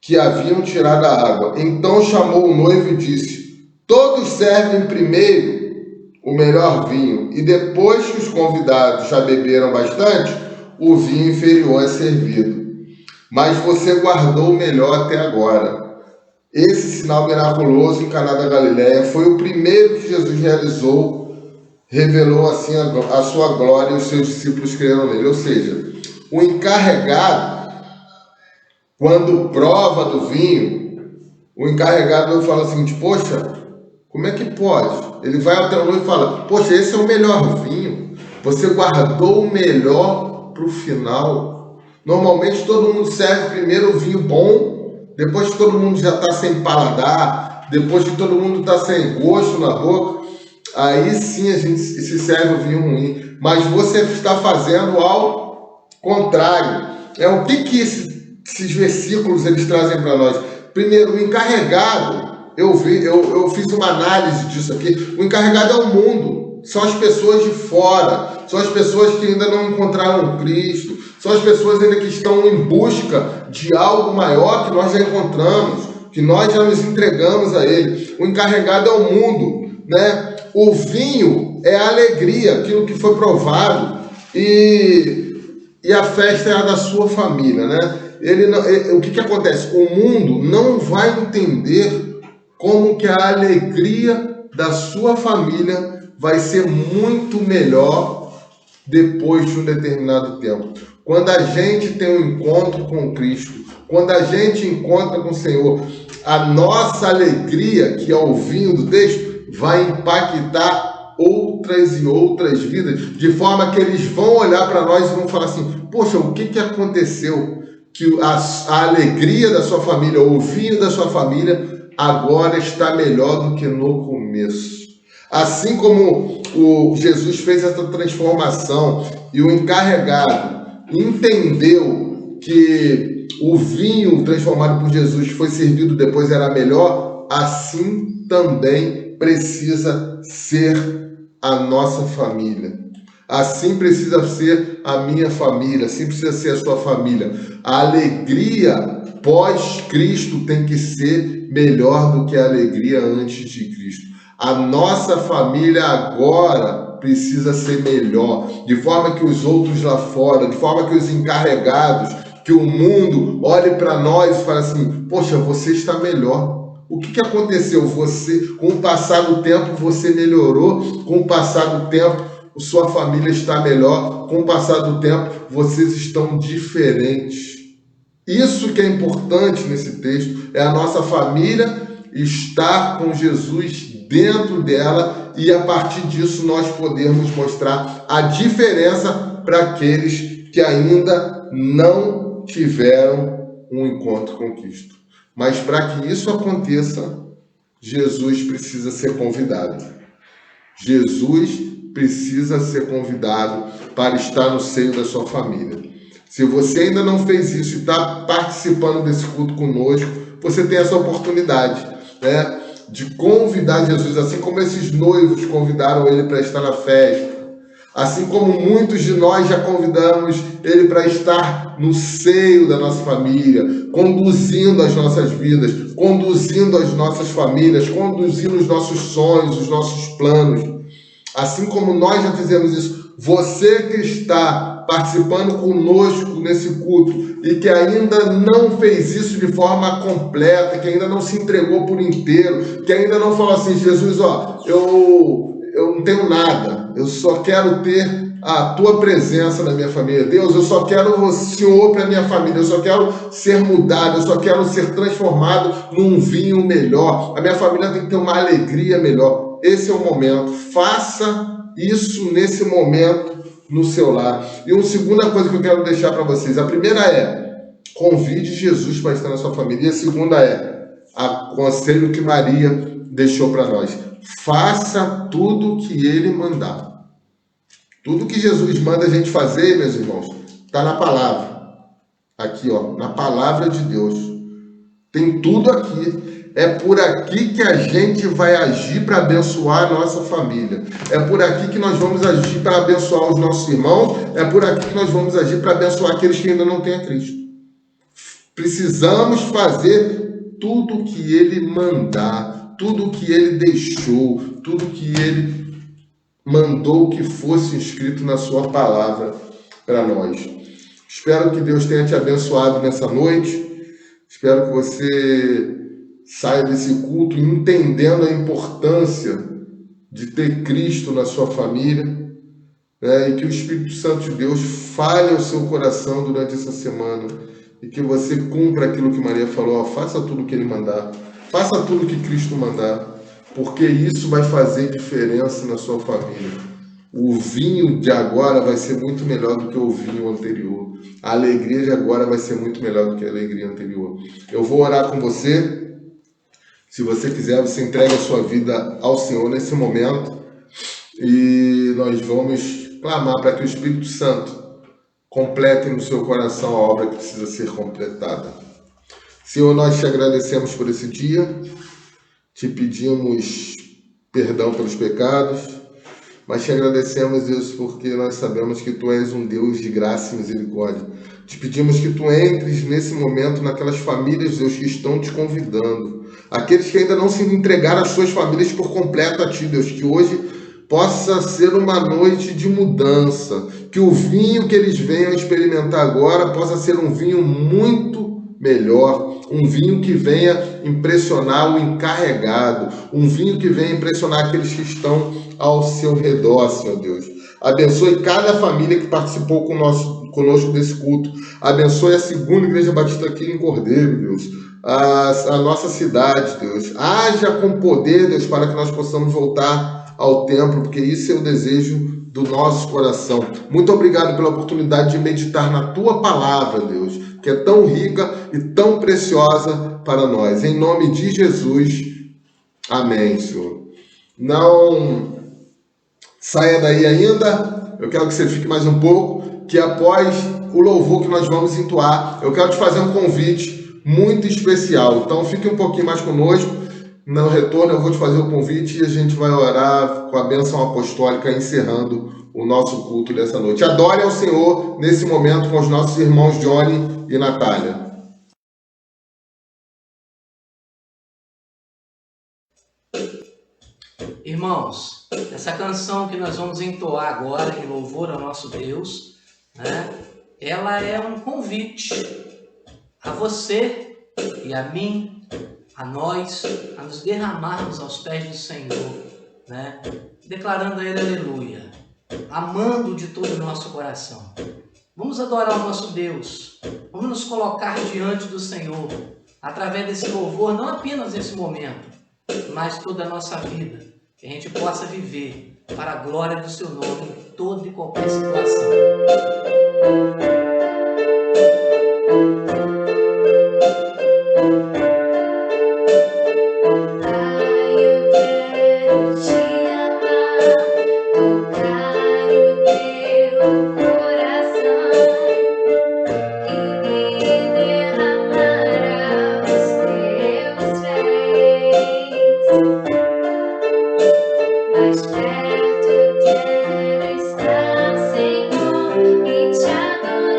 que haviam tirado a água. Então chamou o noivo e disse: todos servem primeiro o melhor vinho, e depois que os convidados já beberam bastante, o vinho inferior é servido. Mas você guardou o melhor até agora. Esse sinal miraculoso em Caná da Galileia foi o primeiro que Jesus realizou, revelou assim a sua glória e os seus discípulos creram nele. Ou seja, o encarregado, quando prova do vinho, o encarregado fala assim, poxa, como é que pode? Ele vai até o noivo e fala, poxa, esse é o melhor vinho, você guardou o melhor para o final. Normalmente todo mundo serve primeiro o vinho bom, depois que todo mundo já está sem paladar, depois que todo mundo está sem gosto na boca, aí sim a gente se serve o vinho ruim. Mas você está fazendo ao contrário. O que esses versículos eles trazem para nós? Primeiro, o encarregado, eu fiz uma análise disso aqui, o encarregado é o mundo, são as pessoas de fora, são as pessoas que ainda não encontraram Cristo, são as pessoas ainda que estão em busca de algo maior que nós já encontramos, que nós já nos entregamos a Ele. O encarregado é o mundo, né? O vinho é a alegria, aquilo que foi provado, e a festa é a da sua família, né? O que acontece? O mundo não vai entender como que a alegria da sua família vai ser muito melhor depois de um determinado tempo. Quando a gente tem um encontro com Cristo, quando a gente encontra com o Senhor, a nossa alegria, que é o vinho do texto, vai impactar outras e outras vidas, de forma que eles vão olhar para nós e vão falar assim, poxa, o que aconteceu? Que a alegria da sua família, o vinho da sua família, agora está melhor do que no começo. Assim como Jesus fez essa transformação e o encarregado entendeu que o vinho transformado por Jesus foi servido depois era melhor, assim também precisa ser a nossa família. Assim precisa ser a minha família, assim precisa ser a sua família. A alegria pós-Cristo tem que ser melhor do que a alegria antes de Cristo. A nossa família agora precisa ser melhor, de forma que os outros lá fora, de forma que os encarregados, que o mundo olhe para nós e fale assim, poxa, você está melhor. O que aconteceu? Com o passar do tempo, você melhorou, com o passar do tempo, sua família está melhor, com o passar do tempo, vocês estão diferentes. Isso que é importante nesse texto, é a nossa família estar com Jesus dentro dela e a partir disso nós podermos mostrar a diferença para aqueles que ainda não tiveram um encontro com Cristo. Mas para que isso aconteça, Jesus precisa ser convidado. Jesus precisa ser convidado para estar no seio da sua família. Se você ainda não fez isso e está participando desse culto conosco, você tem essa oportunidade, né, de convidar Jesus, assim como esses noivos convidaram ele para estar na festa, assim como muitos de nós já convidamos ele para estar no seio da nossa família, conduzindo as nossas vidas, conduzindo as nossas famílias, conduzindo os nossos sonhos, os nossos planos. Assim como nós já fizemos isso, você que está participando conosco nesse culto e que ainda não fez isso de forma completa, que ainda não se entregou por inteiro, que ainda não falou assim, Jesus, eu não tenho nada, eu só quero ter a tua presença na minha família. Deus, eu só quero o Senhor para a minha família, eu só quero ser mudado, eu só quero ser transformado num vinho melhor. A minha família tem que ter uma alegria melhor. Esse é o momento. Faça isso nesse momento no seu lar. E uma segunda coisa que eu quero deixar para vocês. A primeira é, convide Jesus para estar na sua família. E a segunda é, aconselho que Maria deixou para nós. Faça tudo o que ele mandar. Tudo que Jesus manda a gente fazer, meus irmãos, está na palavra. Aqui, ó, na palavra de Deus. Tem tudo aqui. É por aqui que a gente vai agir para abençoar a nossa família. É por aqui que nós vamos agir para abençoar os nossos irmãos. É por aqui que nós vamos agir para abençoar aqueles que ainda não têm a Cristo. Precisamos fazer tudo que ele mandar, tudo que ele deixou, tudo que ele mandou que fosse escrito na sua palavra para nós. Espero que Deus tenha te abençoado nessa noite. Espero que você saia desse culto entendendo a importância de ter Cristo na sua família, né? E que o Espírito Santo de Deus fale ao seu coração durante essa semana e que você cumpra aquilo que Maria falou, ó, faça tudo o que ele mandar, faça tudo o que Cristo mandar, porque isso vai fazer diferença na sua família. O vinho de agora vai ser muito melhor do que o vinho anterior. A alegria de agora vai ser muito melhor do que a alegria anterior. Eu vou orar com você. Se você quiser, você entrega a sua vida ao Senhor nesse momento. E nós vamos clamar para que o Espírito Santo complete no seu coração a obra que precisa ser completada. Senhor, nós te agradecemos por esse dia. Te pedimos perdão pelos pecados. Mas te agradecemos, Deus, porque nós sabemos que Tu és um Deus de graça e misericórdia. Te pedimos que Tu entres nesse momento naquelas famílias, Deus, que estão te convidando. Aqueles que ainda não se entregaram às suas famílias por completo a Ti, Deus, que hoje possa ser uma noite de mudança. Que o vinho que eles venham experimentar agora possa ser um vinho muito melhor. Um vinho que venha impressionar o encarregado. Um vinho que venha impressionar aqueles que estão ao seu redor, Senhor Deus. Abençoe cada família que participou conosco desse culto. Abençoe a segunda Igreja Batista aqui em Cordeiro, Deus. A nossa cidade, Deus. Haja com poder, Deus, para que nós possamos voltar ao templo, porque isso é o desejo do nosso coração. Muito obrigado pela oportunidade de meditar na Tua palavra, Deus, que é tão rica e tão preciosa para nós. Em nome de Jesus, amém, Senhor. Não saia daí ainda, eu quero que você fique mais um pouco, que após o louvor que nós vamos entoar, eu quero te fazer um convite muito especial. Então fique um pouquinho mais conosco. No retorno eu vou te fazer o convite e a gente vai orar com a bênção apostólica, encerrando o nosso culto dessa noite. Adore ao Senhor nesse momento com os nossos irmãos Johnny e Natália. Irmãos, essa canção que nós vamos entoar agora em louvor ao nosso Deus, né, ela é um convite a você e a mim, a nós, a nos derramarmos aos pés do Senhor, né, declarando a Ele aleluia, amando de todo o nosso coração. Vamos adorar o nosso Deus, vamos nos colocar diante do Senhor, através desse louvor, não apenas nesse momento, mas toda a nossa vida. Que a gente possa viver para a glória do Seu nome em toda e qualquer situação. Mais perto quero estar, Senhor, e te adorar.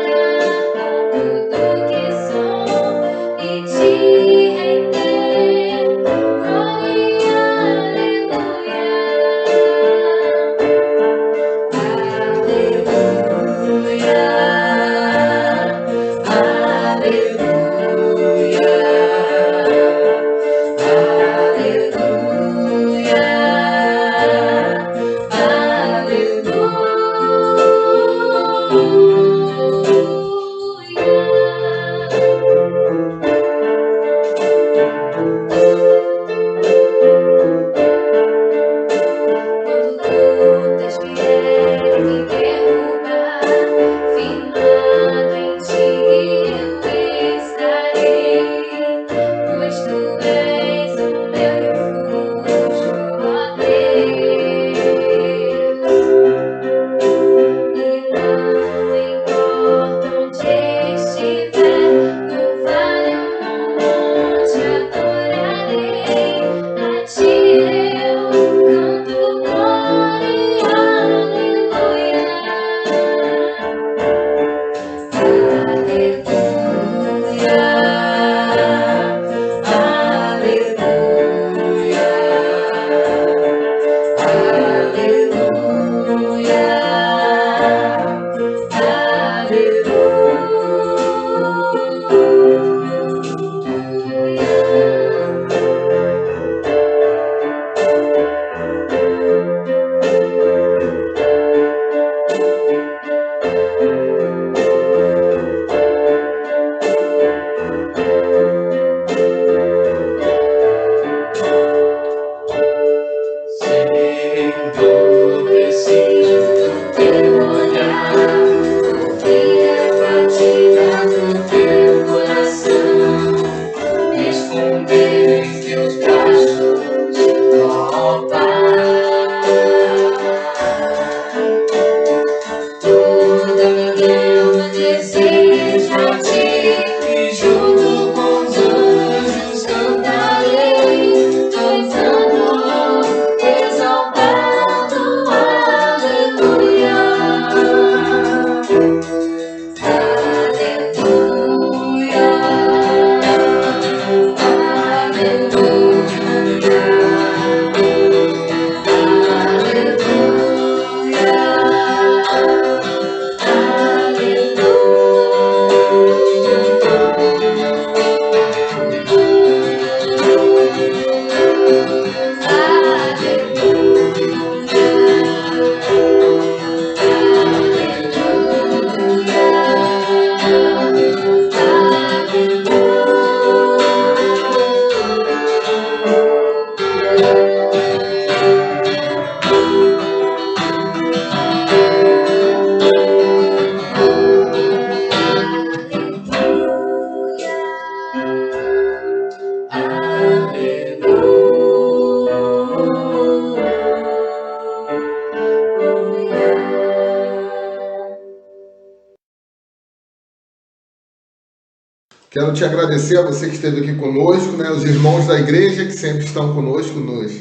Quero te agradecer a você que esteve aqui conosco, né? Os irmãos da igreja que sempre estão conosco, nos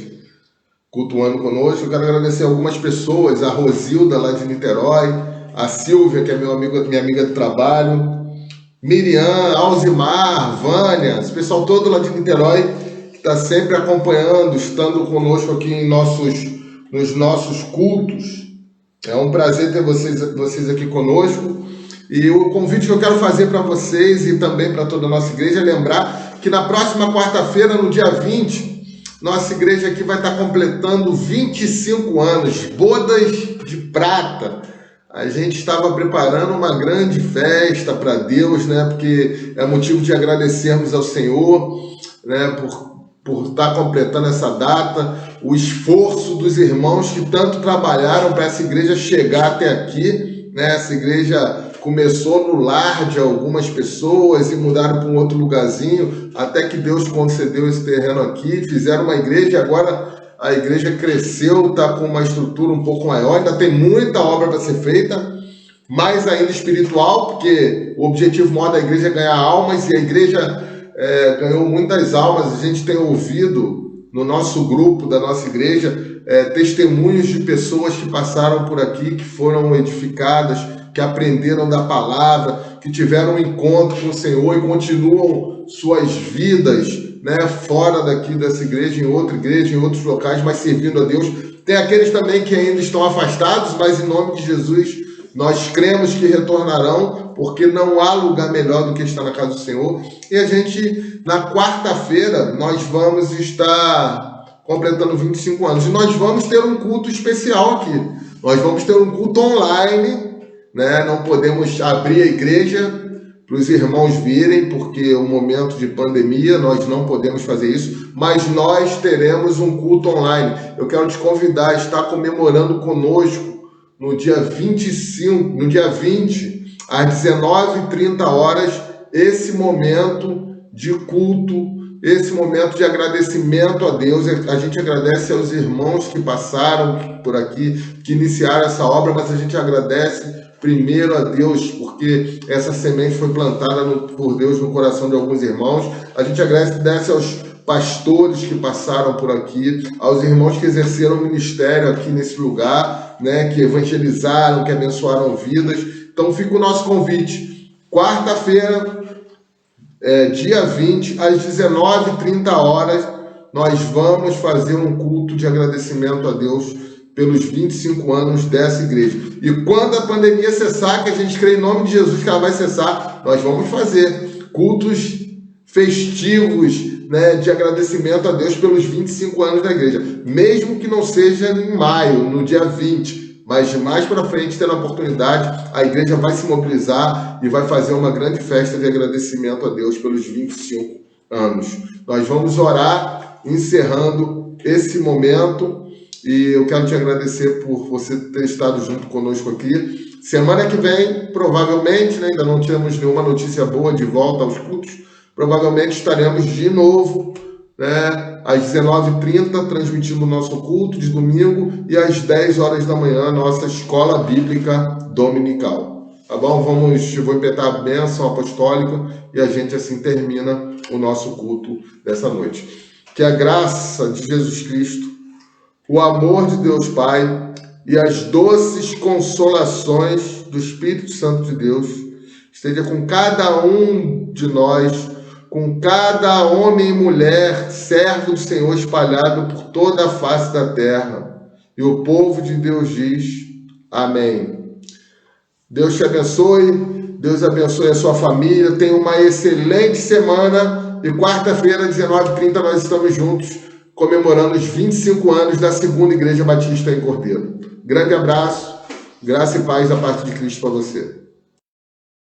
cultuando conosco. Eu quero agradecer algumas pessoas, a Rosilda lá de Niterói, a Silvia, que é minha amiga de trabalho, Miriam, Alzimar, Vânia, esse pessoal todo lá de Niterói que está sempre acompanhando, estando conosco aqui nos nossos cultos. É um prazer ter vocês aqui conosco. E o convite que eu quero fazer para vocês e também para toda a nossa igreja é lembrar que na próxima quarta-feira, no dia 20, nossa igreja aqui vai estar completando 25 anos, bodas de prata. A gente estava preparando uma grande festa para Deus, né? Porque é motivo de agradecermos ao Senhor, né? Por estar completando essa data, o esforço dos irmãos que tanto trabalharam para essa igreja chegar até aqui, né? Essa igreja começou no lar de algumas pessoas e mudaram para um outro lugarzinho, até que Deus concedeu esse terreno aqui, fizeram uma igreja e agora a igreja cresceu, está com uma estrutura um pouco maior, ainda tem muita obra para ser feita, mais ainda espiritual, porque o objetivo maior da igreja é ganhar almas, e a igreja ganhou muitas almas. A gente tem ouvido no nosso grupo da nossa igreja testemunhos de pessoas que passaram por aqui, que foram edificadas, que aprenderam da palavra, que tiveram um encontro com o Senhor e continuam suas vidas, né, fora daqui dessa igreja, em outra igreja, em outros locais, mas servindo a Deus. Tem aqueles também que ainda estão afastados, mas em nome de Jesus nós cremos que retornarão, porque não há lugar melhor do que estar na casa do Senhor. E a gente, na quarta-feira, nós vamos estar completando 25 anos. E nós vamos ter um culto especial aqui. Nós vamos ter um culto online, né? Não podemos abrir a igreja para os irmãos virem, porque é um momento de pandemia, nós não podemos fazer isso, mas nós teremos um culto online. Eu quero te convidar a estar comemorando conosco no dia 25, no dia 20, às 19h30, esse momento de culto, esse momento de agradecimento a Deus. A gente agradece aos irmãos que passaram por aqui, que iniciaram essa obra, mas a gente agradece primeiro a Deus, porque essa semente foi plantada por Deus no coração de alguns irmãos. A gente agradece aos pastores que passaram por aqui, aos irmãos que exerceram ministério aqui nesse lugar, né, que evangelizaram, que abençoaram vidas. Então fica o nosso convite. Quarta-feira, dia 20, às 19h30, nós vamos fazer um culto de agradecimento a Deus pelos 25 anos dessa igreja. E quando a pandemia cessar, que a gente crê em nome de Jesus que ela vai cessar, nós vamos fazer cultos festivos, né, de agradecimento a Deus pelos 25 anos da igreja. Mesmo que não seja em maio, no dia 20, mas mais para frente, tendo a oportunidade, a igreja vai se mobilizar e vai fazer uma grande festa de agradecimento a Deus pelos 25 anos. Nós vamos orar, encerrando esse momento. E eu quero te agradecer por você ter estado junto conosco aqui. Semana que vem, provavelmente, né, ainda não temos nenhuma notícia boa de volta aos cultos, provavelmente estaremos de novo, né, às 19h30, transmitindo o nosso culto de domingo, e às 10h da manhã, nossa escola bíblica dominical. Tá bom? Vou impetar a bênção apostólica e a gente assim termina o nosso culto dessa noite. Que a graça de Jesus Cristo, o amor de Deus Pai e as doces consolações do Espírito Santo de Deus esteja com cada um de nós, com cada homem e mulher, servo do Senhor espalhado por toda a face da terra. E o povo de Deus diz: amém. Deus te abençoe, Deus abençoe a sua família, tenha uma excelente semana, e quarta-feira, 19h30, nós estamos juntos, comemorando os 25 anos da Segunda Igreja Batista em Cordeiro. Grande abraço, graça e paz da parte de Cristo para você.